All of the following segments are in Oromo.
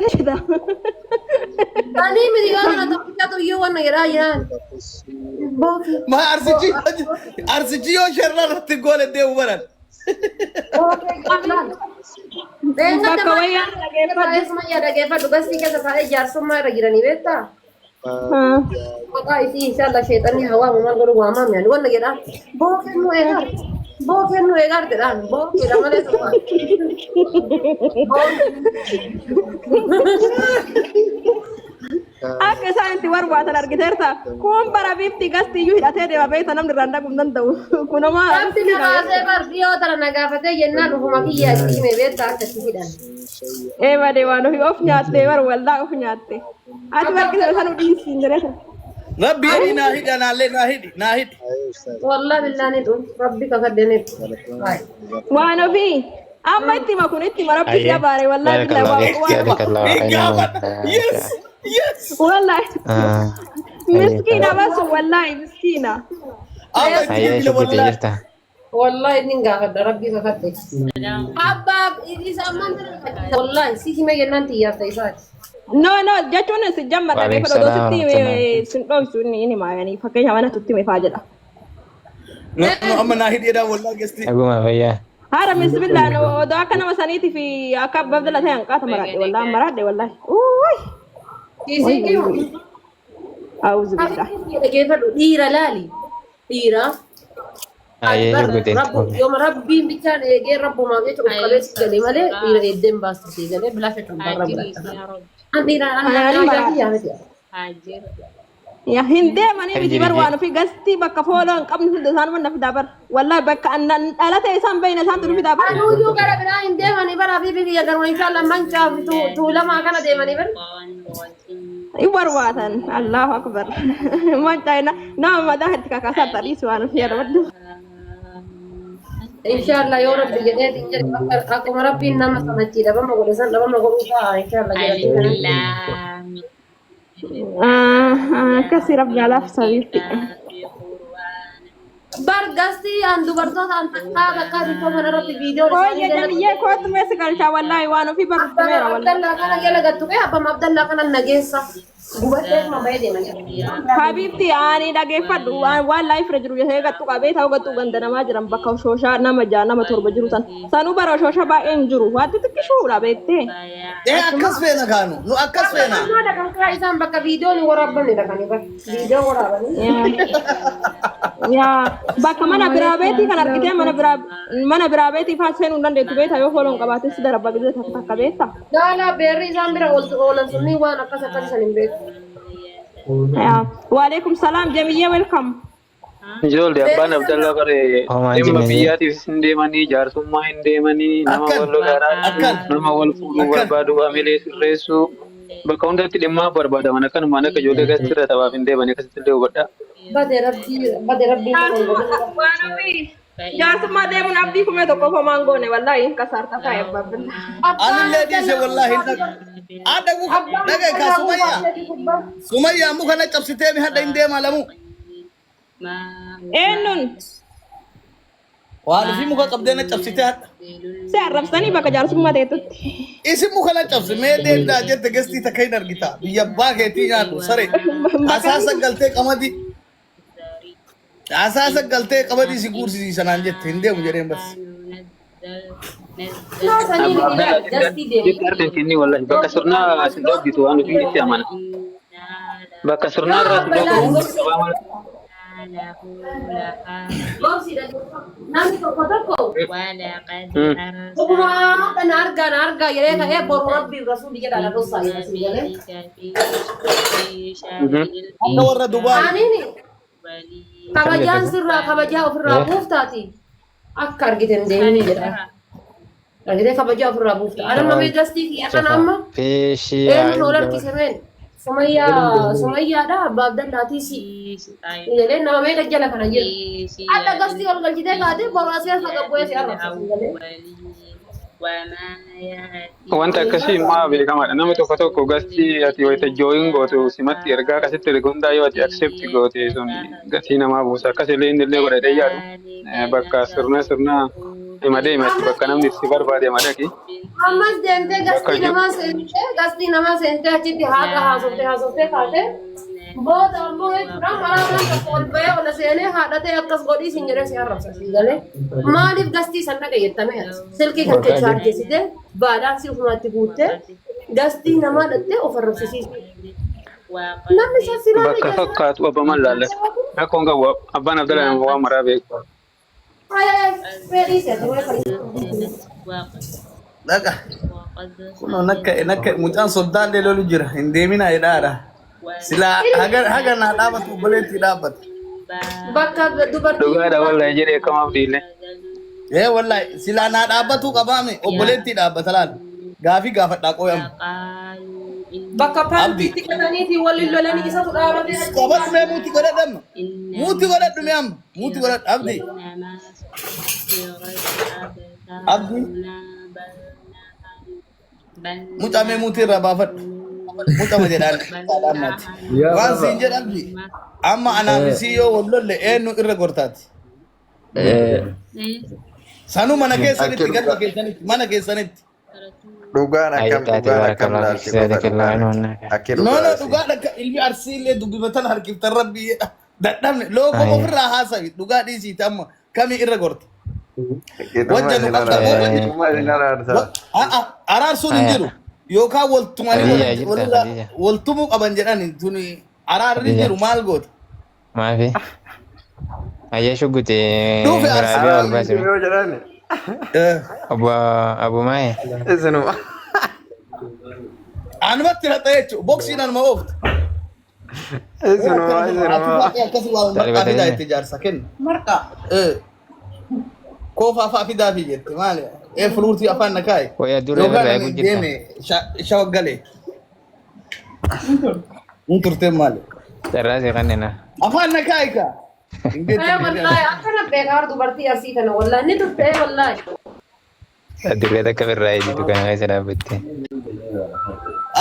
كذا. ثاني من يوانا تبكي يوانا يرايان بوكي ما أرسجي وشرنا تقول الديو برد بوكي قبلان بينك Bakka تمام wayyaa dhageeffadhu. اسمع يا دقيقة بس كذا فاي جارسون ما رجعني بيتا Maqaa isii inshallah sheexanni hawaa maal godhu waamam yani wanna jedha boo kennu eegartedhaan boo jedha malee tokko Akka isaan itti barbaatan argiteerta. Kun bara bifti gastiyyuu hidhatee deema beekta namni irraan dhaquu hin danda'u. Kunumaa Rabbi namaasee bardiyoo tana nagaafatee jennaan dhufuma kiyya itti hime beekta akkatti hidhan. eebadee waan ofii of nyaattee bar waldaa of nyaatte. Ati barkisa sanuu dhiisiin jireessa. ربي أني ناهد أنا علي ناهد Wallah billaani dhun rabbi kakaddeneet. Waan ofii amma itti makun itti marabbi dabaare waldaa billahi يس يس wallahi miskiina basu wallahi miskiina. Wallahi inni gaafadha rabbi kakadde. Abbaa isa ammaan wallahi si hime jennaan xiyyaafta isaati. No jechuun si jamma dhageeffadhu doositti sin dhoofsu inni maayanii fakkeenya mana tutti mee faa jedha. أما ناهد يدا والله قستي Hara bismillah no do akka nama saniiti fi akka babdala ta'e hanqaata maradhe wallahi. Uy. Kiisii kiyo. Auzu billah. Dhageeffadhu dhiira laali. Dhiira. Yooma rabbiin bichaan eegee rabbumaaf jecha qulqulleessi galee malee dhiira eeddeen baasisee galee bilaasha cubbaa rabbi. An dhiira Ya hinde mani miti bar waan fi gasti bakka fooloo hin qabne hunda isaan wanna fidaa bar wallahi bakka annan dhalate isaan bayna isaan turu fidaa bar. Anuyyuu gara biraa hin deemanii bara fi biyya garuu inshallah mancaa tuulamaa kana deemanii bar. Ibar waatan Allahu akbar. Mancaa nama madaa itti kakaasaa tadhiis waan fi yaadamadu. Inshallah yoo rabbi jedhee xiyyee akkuma rabbiin nama samachiidha bama godhe san dhabama godhuu ta'a inshallah jedhanii. Kasih rab jalaf sabisti. Bargasti an dubartoota an takka dhibba kana irratti viidiyoo Oh ya jamiyyee kootu meessi galchaa wallahi waan ofii barreeffameera wallahi. Abdallaa kana jala gattu kee abbaa Abdallaa kana nageessa. Gubattee kuma bahee deemanii. Habibti ani dhageeffadhu waan live irra jiru jedhee gattu qabee ta'u gattu ganda namaa jiran bakka shooshaa nama ja'a nama torba jiru san. Sanuu bara shooshaa baay'een jiru. Waanti xiqqishuudha beektee. أكس فينا كانوا نو أكس فينا Ada kan kira isaan bakka viidiyoo ni waraabbanne dha kan ifa. Viidiyoo waraabanii. Ya bakka mana biraabeetii kan argitee mana biraabeetii faa seenuu hin dandeettu beektaa yoo fooloon qabaate si darabba gidee takka beektaa. Gaala beerri isaan bira oolan sunni waan akkas akkas isan hin beeku. Waalaikum salam Jamiyya welcome. Ijoollee abbaan Abdallaa baree dhimma biyyaatiif hin deemanii jaarsummaa hin deemanii nama wal lolaaraa nama wal fuudhuu barbaadu amilee sirreessuu bakka hundatti dhimmaa barbaadaman akkanumaan akka ijoollee gastirra taphaaf hin deemanii akkasitti illee hubadhaa. Bade rabbii Jaarsummaa deemuun abdii kumee tokko homaan goone wallahi kasaarta faaya babbila. أنا اللي ديسه والله هذا مو دقة كسمية سمية مو كنا تبصتين هذا إندي مالمو Eenyuun وأنا في مو كقبضنا تبصتين si arrabsanii bakka jaarsummaa ta'etti. اسم مو كنا تبص ميدين دا جت جستي تكين أرجيتا بيجبا كتير يعني سري أساسا قلتي كمادي أساسا قلتي كمادي سيكور سي سنان جت هندي مجرين بس Kini wallahi bakka sirnaa asin dhabbitu waan ofii itti amana. Bakka sirnaa irraa Namni tokko tokko Ogummaa kana argaa yeroo ta'e boru rabbiin rasuulli jedha la dosaa jedhee. أنا ورا دبي Aniini kabajaan sirraa kabajaa ofirraa buuftaati akka argiten deemanii jedha. Argitee kabajaa ofirraa buufta. Ana mamee gastii fi kana amma eenyuun ol harkisemeen Sumayyaadha abbaa Abdallaatiis jedhee nama meeqa jala kana jedhu. Adda gastii ol galchitee kaatee boru asii as haqa bu'ee si arrabsiisu jedhee. wanta akkasii immoo beekamaadha. Namni tokko tokko gastii ati wayita jooyin gootu simatti ergaa akkasitti ergundaa yoo ati accept goote sun gatii namaa buusa. Akkas illee inni illee godhatee yaadu bakka sirna Imadee himatti bakka namni itti barbaade madaki. Ammas deemtee gastii namaa seentee achitti haadha haasoftee kaatee booda ammoo jechuudha maraamaan tokko ol bahee ol seenee haadha ta'e akkas godhii siin jedhee si arrabsasii galee maaliif gastii san dhagayettame silkii kan kee chaarjesite baadhaan si ufumatti guuttee gastii namaa dhattee of arrabsisiisu. Namni sassiraan Bakka fakkaatu abbaman laallatu. Rakkoon qabu abbaan Abdalaa waan maraa beeku. Daga. Kuno nakka mucaan soddaallee lolu jira. Hin deemina jedhaadha. Sila haga naa dhaabatu obboleetti dhaabbata. bakka dubartii Dhugaadha wallahi jedhee akkamaaf dhiille. Wallahi sila naa dhaabbatu qabaame obboleetti dhaabbata laal. Gaafii gaafadhaa qooyamu. bakka paantiitti kataniitii waliin lolanii isatu dhaabatee Qabatu mee muuti godhadhamma. Muuti godhadhu mee amma. Muuti godhadhu abdi. Abdi. Mucaa mee muuti irraa baafadhu. Mucaa ma jedhaan dhaadhammatti. Waan siin jedhamti. Amma anaafisii yoo wal lolle eenyu irra gortaati. Sanuu mana keessanitti galma keessanitti mana keessanitti. Dhugaan akkam dhugaan akkam No dhugaan akka ilmi arsiillee dubbifatan harkiftan rabbii jedha. Dadhabne loogoo ofirraa haasawi dhugaa dhiisiiti amma kamii irra gorta. Wajja nu qaqqabu. Araarsuun hin jiru. Yookaan waltumuu qaban jedhani tuni araarri jiru maal goota. Maafi? Ayyee shugguti Dhufe biraabee ol baasime. yoo jedhan Abu Maaye. isinuma Anumatti hidhata jechuudha. Boksiin anuma oofta. isinuma Akkasii waa marqaa fidaa itti jaarsa kenna. Marqaa? Koofaa fa'aa fidaa fi jette maali? Furuutii afaan na kaaye. Wayyaa dura irraa eeguu jirta. Deeme shawaggalee. Mun turteen maali? Carraasii kannina. Afaan na kaaye kaa. wallahi akkana beekaa dubartii arsii kana wallahi ni turtee wallahi. Dirree takka birraa eejitu kana keessa dhaabbatte.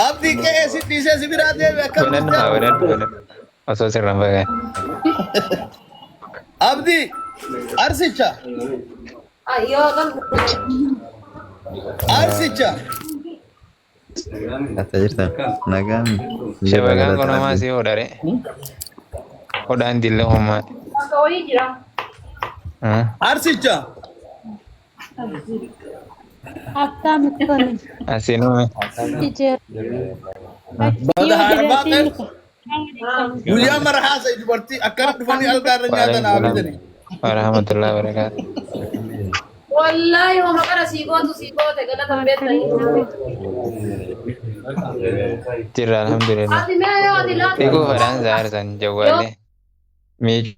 Abdii qe'ee si dhiisee si biraa deeme akkam Wanadhu. Osoo sirraan fagaan. Abdii arsicha Yoo kan arsicha kata jirta nagaan Shabagaan kun homaa si hodhare. Hodhaan dille homaa. bakka wayii jira. arsicha Asinume. baga harbaaqeen guyyaa mara haasa'e dubartii akkana dhufanii algaarra nyaatan haabitanii. Warahmatullahi wabarakatuh. Wallahi homa kana siikoote galatan beektanii. Jirra alhamdulillah. Ati mee yoo ati laata. Fiiguu fadhaan zaarsan jawwaalee. Miiju.